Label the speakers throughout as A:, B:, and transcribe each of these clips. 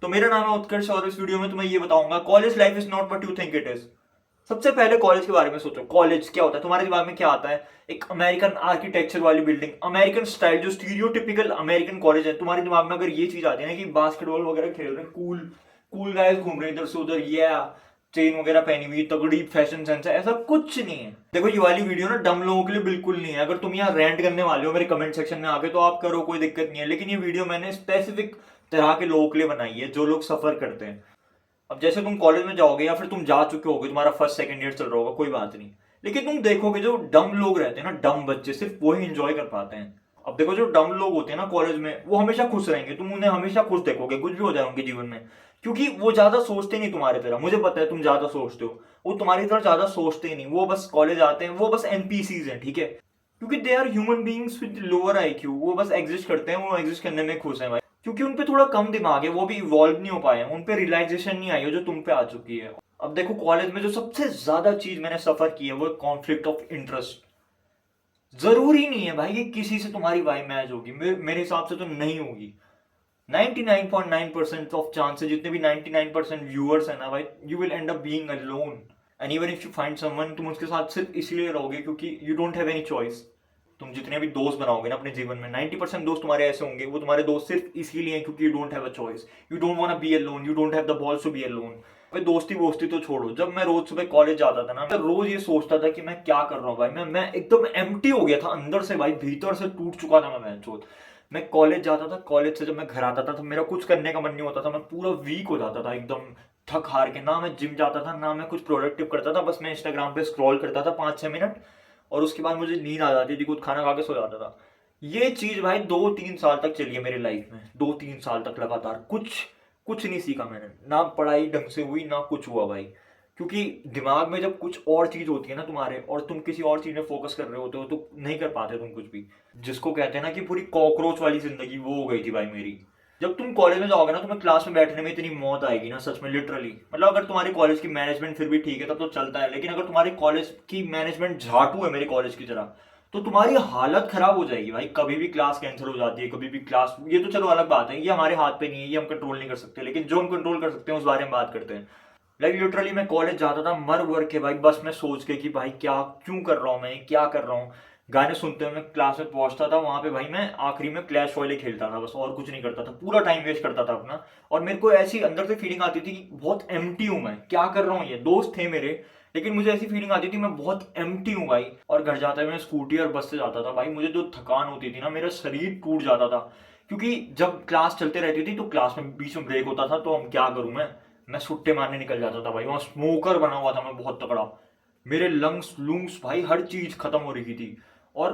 A: तो मेरा नाम है उत्कर्ष और इस वीडियो में तुम्हें ये बताऊंगा college life is not what you think it is. सबसे पहले कॉलेज के बारे में सोचो, कॉलेज क्या होता है तुम्हारे दिमाग में, क्या आता है? एक अमेरिकन आर्किटेक्चर वाली बिल्डिंग, अमेरिकन स्टाइल, जो स्टीरियोटिपिकल अमेरिकन कॉलेज है। तुम्हारे दिमाग में अगर ये चीज आती है ना कि बास्केटबॉल वगैरह खेल रहे हैं, कूल कूल गाइस घूम रहे हैं इधर से उधर, ये चेन वगैरह पहनी हुई, तगड़ी फैशन सेंस है, ऐसा कुछ नहीं है। देखो ये वाली वीडियो ना डम लोगों के लिए बिल्कुल नहीं है। अगर तुम यहाँ रेंट करने वाले हो मेरे कमेंट सेक्शन में आके तो आप करो, कोई दिक्कत नहीं है, लेकिन ये वीडियो मैंने स्पेसिफिक तरह के लोगों के लिए बनाई है जो लोग सफर करते हैं। अब जैसे तुम कॉलेज में जाओगे या फिर तुम जा चुके होगे, तुम्हारा फर्स्ट सेकंड ईयर चल रहा होगा, कोई बात नहीं, लेकिन तुम देखोगे जो डम लोग रहते हैं ना, डम बच्चे, सिर्फ वही एंजॉय कर पाते हैं। अब देखो जो डम लोग होते हैं ना कॉलेज में, वो हमेशा खुश रहेंगे, तुम उन्हें हमेशा खुश देखोगे, कुछ भी हो जाए उनके जीवन में, क्योंकि वो ज्यादा सोचते नहीं तुम्हारी तरह। मुझे पता है तुम ज्यादा सोचते हो, वो तुम्हारी तरह ज्यादा सोचते ही नहीं। वो बस कॉलेज आते हैं, वो बस एनपीसीज हैं, ठीक है, क्योंकि they are human beings with lower IQ. वो बस एग्जिस्ट करते हैं, वो एग्जिस्ट करने में खुश है भाई, क्योंकि उन पे थोड़ा कम दिमाग है, वो भी इवॉल्व नहीं हो पाए हैं, उन पे रियलाइजेशन नहीं आई है जो तुम पे आ चुकी है। अब देखो कॉलेज में जो सबसे ज्यादा चीज मैंने सफर की है वो कॉन्फ्लिक्ट ऑफ इंटरेस्ट। जरूरी नहीं है भाई कि किसी से तुम्हारी वाइब मैच होगी, मेरे हिसाब से तो नहीं होगी। 99.9% ऑफ चांसेस, जितने भी 99% व्यूअर्स है ना भाई, you will and up being alone. And even if you find someone, तुम उसके साथ सिर्फ इसलिए रहोगे क्योंकि you don't have any choice. तुम जितने भी दोस्त बनाओगे ना अपने जीवन में, 90% दोस्त तुम्हारे ऐसे होंगे, वो तुम्हारे दोस्त सिर्फ इसीलिए हैं क्योंकि you don't have a choice, you don't want to be alone, you don't have the balls to be alone. भाई दोस्ती वोस्ती तो छोड़ो, जब मैं रोज सुबह कॉलेज जाता था ना, मैं रोज ये सोचता था कि मैं क्या कर रहा हूँ भाई। मैं एकदम एम्प्टी हो गया था अंदर से भाई, भीतर से टूट चुका था मैं कॉलेज जाता था, कॉलेज से जब मैं घर आता था तो मेरा कुछ करने का मन नहीं होता था, मैं पूरा वीक हो जाता था एकदम, थक हार के। ना मैं जिम जाता था, ना मैं कुछ प्रोडक्टिव करता था, बस मैं इंस्टाग्राम पे स्क्रॉल करता था 5-6 मिनट, और उसके बाद मुझे नींद आ जाती थी, कुछ खाना खा के सो जाता था। ये चीज भाई 2-3 साल तक चली है मेरी लाइफ में, 2-3 साल तक लगातार कुछ कुछ नहीं सीखा मैंने, ना पढ़ाई ढंग से हुई ना कुछ हुआ भाई। क्योंकि दिमाग में जब कुछ और चीज होती है ना तुम्हारे, और तुम किसी और चीज में फोकस कर रहे होते हो तो नहीं कर पाते तुम कुछ भी। जिसको कहते हैं ना कि पूरी कॉकरोच वाली जिंदगी, वो हो गई थी भाई मेरी। जब तुम कॉलेज में जाओगे ना, तुम्हें क्लास में बैठने में इतनी मौत आएगी ना, सच में लिटरली। मतलब अगर तुम्हारी कॉलेज की मैनेजमेंट फिर भी ठीक है तब तो चलता है, लेकिन अगर तुम्हारी कॉलेज की मैनेजमेंट झाटू है मेरे कॉलेज की तरह, तो तुम्हारी हालत खराब हो जाएगी भाई। कभी भी क्लास कैंसिल हो जाती है, कभी भी क्लास, ये तो चलो अलग बात है, ये हमारे हाथ पे नहीं है, ये हम कंट्रोल नहीं कर सकते, लेकिन जो हम कंट्रोल कर सकते हैं उस बारे में बात करते हैं। लाइक लिटरली मैं कॉलेज जाता था मर वर के भाई, बस मैं सोच के कि भाई क्या क्यों कर रहा हूँ, मैं क्या कर रहा हूँ। गाने सुनते हुए मैं क्लास में पहुंचता था, वहां पे भाई मैं आखिरी में क्लैश रॉयल खेलता था बस, और कुछ नहीं करता था, पूरा टाइम वेस्ट करता था अपना। और मेरे को ऐसी अंदर से फीलिंग आती थी कि बहुत एम्प्टी हूं मैं, क्या कर रहा हूँ, ये दोस्त थे मेरे, लेकिन मुझे ऐसी फीलिंग आती थी मैं बहुत एम्प्टी हूँ भाई। और घर जाते हुए मैं स्कूटी और बस से जाता था भाई, मुझे जो थकान होती थी ना, मेरा शरीर टूट जाता था। क्योंकि जब क्लास चलते रहती थी तो क्लास में बीच में ब्रेक होता था, तो हम क्या करूं, मैं सुट्टे मारने निकल जाता था भाई। वहां स्मोकर बना हुआ था मैं बहुत तगड़ा, मेरे लंग्स लुंग्स भाई हर चीज खत्म हो रही थी। और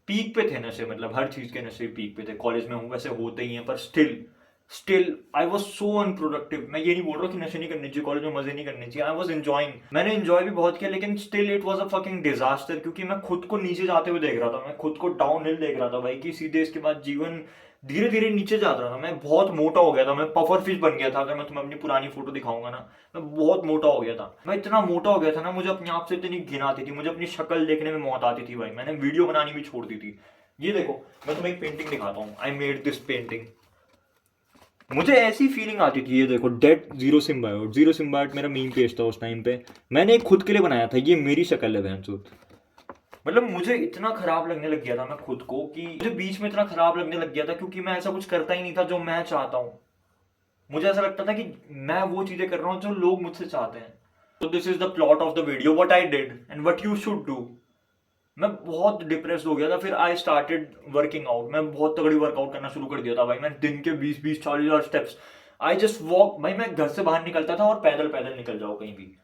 A: पीक पे थे नशे, मतलब हर चीज के नशे पीक पे थे। कॉलेज में हूँ वैसे होते ही हैं, पर still still I was so unproductive. मैं ये नहीं बोल रहा कि नशे नहीं करने चाहिए, कॉलेज में मजे नहीं करने चाहिए, आई वॉज एंजॉइंग, मैंने एंजॉय भी बहुत किया, लेकिन still it was a fucking disaster, क्योंकि मैं खुद को नीचे जाते हुए देख रहा था, मैं खुद को डाउन हिल देख रहा था भाई, कि सीधे इसके बाद जीवन धीरे धीरे नीचे जा रहा था। मैं बहुत मोटा हो गया था, मैं पफर फिश बन गया था। अगर मैं तुम्हें अपनी पुरानी फोटो दिखाऊंगा ना, मैं बहुत मोटा हो गया था। मैं इतना मोटा हो गया था ना, मुझे अपने आप से इतनी घिन आती थी, मुझे अपनी शक्ल देखने में मौत आती थी भाई, मैंने वीडियो बनानी भी छोड़ दी थी। ये देखो मैं तुम्हें एक पेंटिंग दिखाता हूँ, आई मेड दिस पेंटिंग। मुझे ऐसी फीलिंग आती थी, ये देखो, date zero symbiote, zero symbiote मेरा मीम पेज था उस टाइम पे, मैंने एक खुद के लिए बनाया था, ये मेरी शक्ल है बहनचोद। मतलब मुझे इतना खराब लगने लग गया था मैं खुद को, कि मुझे बीच में इतना खराब लगने लग गया था, क्योंकि मैं ऐसा कुछ करता ही नहीं था जो मैं चाहता हूँ। मुझे ऐसा लगता था कि मैं वो चीजें कर रहा हूँ जो लोग मुझसे चाहते हैं। तो this is the plot of the video, what I did and what you should do. मैं बहुत डिप्रेस हो गया था, फिर आई स्टार्टेड वर्किंग आउट, मैं बहुत तगड़ी वर्कआउट करना शुरू कर दिया था भाई। मैं दिन के 20-40 स्टेप्स, आई जस्ट वॉक भाई। मैं घर से बाहर निकलता था और पैदल पैदल निकल जाओ कहीं भी।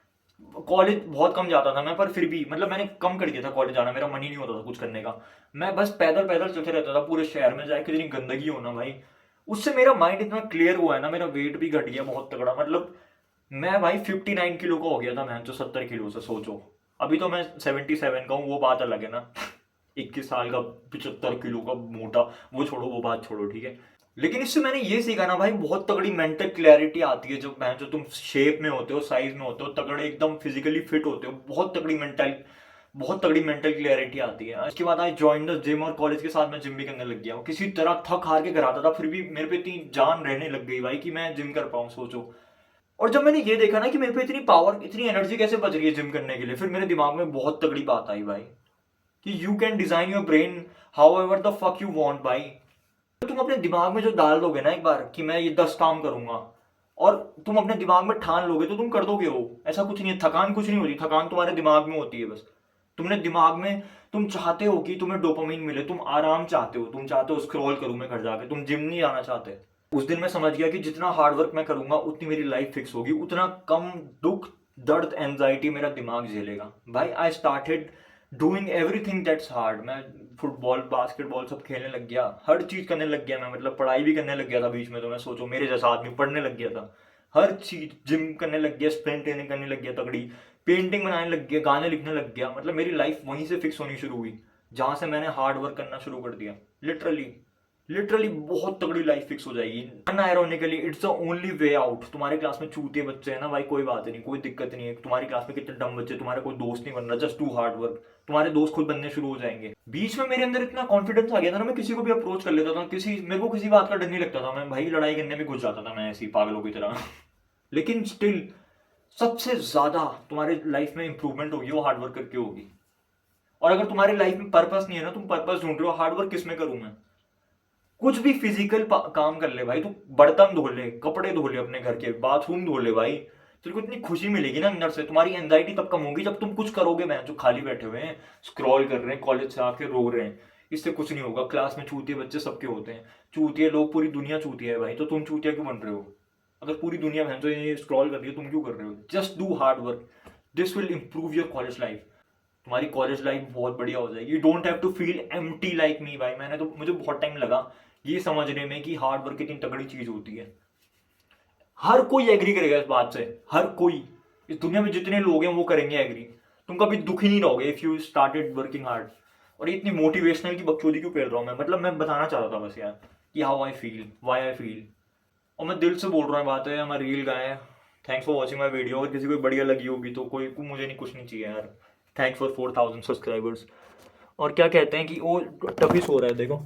A: कॉलेज बहुत कम जाता था मैं, पर फिर भी मतलब मैंने कम कर दिया था कॉलेज जाना, मेरा मन ही नहीं होता था कुछ करने का। मैं बस पैदल पैदल चलते रहता था पूरे शहर में, चाहे कितनी गंदगी हो ना भाई। उससे मेरा माइंड इतना क्लियर हुआ है ना, मेरा वेट भी घट गया बहुत तगड़ा। मतलब मैं भाई 59 किलो का हो गया था, मैं जो 70 किलो से, सोचो। अभी तो मैं 77 का हूँ, वो बात अलग है ना। 21 साल का 75 किलो का मोटा, वो छोड़ो, वो बात छोड़ो, ठीक है। लेकिन इससे मैंने ये सीखा ना भाई, बहुत तगड़ी मेंटल क्लैरिटी आती है जब मैं, जो तुम शेप में होते हो, साइज में होते हो, तगड़े एकदम फिजिकली फिट होते हो, बहुत तगड़ी मेंटल, बहुत तगड़ी मेंटल क्लियरिटी आती है। उसके बाद आई जॉइन द जिम, और कॉलेज के साथ मैं जिम भी करने लग गया। किसी तरह थक हार के घर आता था, फिर भी मेरे पे इतनी जान रहने लग गई भाई कि मैं जिम कर पाऊँ, सोचो। और जब मैंने ये देखा ना कि मेरे पे इतनी पावर, इतनी एनर्जी कैसे बच रही है जिम करने के लिए, फिर मेरे दिमाग में बहुत तगड़ी बात आई भाई कि you can design your brain how ever the fuck you want भाई। तो तुम अपने दिमाग में जो डाल दोगे ना एक बार कि मैं ये 10 काम करूंगा, और तुम अपने दिमाग में ठान लोगे, तो तुम कर दोगे वो। ऐसा कुछ नहीं है, थकान कुछ नहीं होती, थकान तुम्हारे दिमाग में होती है बस। तुमने दिमाग में, तुम चाहते हो कि तुम्हें डोपामिन मिले, तुम आराम चाहते हो, तुम चाहते हो स्क्रॉल करूं मैं घर जाके, तुम जिम नहीं आना चाहते। उस दिन मैं समझ गया कि जितना हार्ड वर्क मैं करूंगा उतनी मेरी लाइफ फिक्स होगी, उतना कम दुख, दर्द, एंजाइटी मेरा दिमाग झेलेगा भाई। I started doing everything that's hard. मैं फुटबॉल, बास्केटबॉल सब खेलने लग गया, हर चीज करने लग गया मैं, मतलब पढ़ाई भी करने लग गया था बीच में। तो मैं सोचो, मेरे जैसा आदमी पढ़ने लग गया था, हर चीज, जिम करने लग गया, स्प्रिंट ट्रेनिंग करने लग गया तगड़ी, पेंटिंग बनाने लग गया, गाने लिखने लग गया। मतलब मेरी लाइफ वहीं से फिक्स होनी शुरू हुई जहां से मैंने हार्ड वर्क करना शुरू कर दिया। लिटरली, लिटरली बहुत तगड़ी लाइफ फिक्स हो जाएगी। अनआयरोनिकली it's the only way out. तुम्हारे क्लास में चूतिए बच्चे हैं ना भाई, कोई बात नहीं, कोई दिक्कत नहीं है। तुम्हारी क्लास में कितने डम बच्चे, तुम्हारा कोई दोस्त नहीं बन रहा, जस्ट डू हार्ड वर्क, तुम्हारे दोस्त खुद बनने शुरू हो जाएंगे। बीच में मेरे अंदर इतना कॉन्फिडेंस आ गया था ना, मैं किसी को भी अप्रोच कर लेता था, किसी, मेरे को किसी बात का डर नहीं लगता था। मैं भाई लड़ाई करने में घुस जाता था मैं, ऐसी पागलों की तरह। लेकिन स्टिल सबसे ज्यादा तुम्हारे लाइफ में इंप्रूवमेंट होगी वो हार्ड वर्क करके होगी। और अगर तुम्हारी लाइफ में पर्पस नहीं है ना, तुम पर्पस ढूंढ रहे हो, हार्ड वर्क किस में करूं मैं, कुछ भी फिजिकल काम कर ले भाई, तू बर्तन धो ले, कपड़े धो ले, अपने घर के बाथरूम धो ले भाई, तेरे को इतनी खुशी मिलेगी ना अंदर से। तुम्हारी एंजाइटी तब कम होगी जब तुम कुछ करोगे। मैं जो खाली बैठे हुए हैं, स्क्रॉल कर रहे हैं, कॉलेज से आके रो रहे हैं, इससे कुछ नहीं होगा। क्लास में चूतिए बच्चे सबके होते हैं, चूतिए लोग, पूरी दुनिया चूतिया है भाई, तो तुम चूतिया क्यों बन रहे हो? अगर पूरी दुनिया बहन तो ये स्क्रॉल कर रही है, तुम क्यों कर रहे हो? Just do hard work, this will improve your college life. तुम्हारी कॉलेज लाइफ बहुत बढ़िया हो जाएगी। You don't have to feel empty like me भाई। मुझे बहुत टाइम लगा ये समझने में कि हार्ड वर्क कितनी तगड़ी चीज होती है। हर कोई एग्री करेगा इस बात से, हर कोई, इस दुनिया में जितने लोग हैं वो करेंगे एग्री। तुम कभी दुखी नहीं रहोगे if you started working hard. और ये इतनी मोटिवेशनल की बकचोदी क्यों पेल रहा हूँ मैं, मतलब मैं बताना चाहता था बस यार कि how I feel, why I feel. और मैं दिल से बोल रहा हूँ बात है, हमारी रील गाए। Thanks for watching my video. और किसी को बढ़िया लगी होगी तो मुझे नहीं, कुछ नहीं चाहिए यार। Thanks for 4000 subscribers. और क्या कहते हैं कि वो टफी सो रहा है, देखो।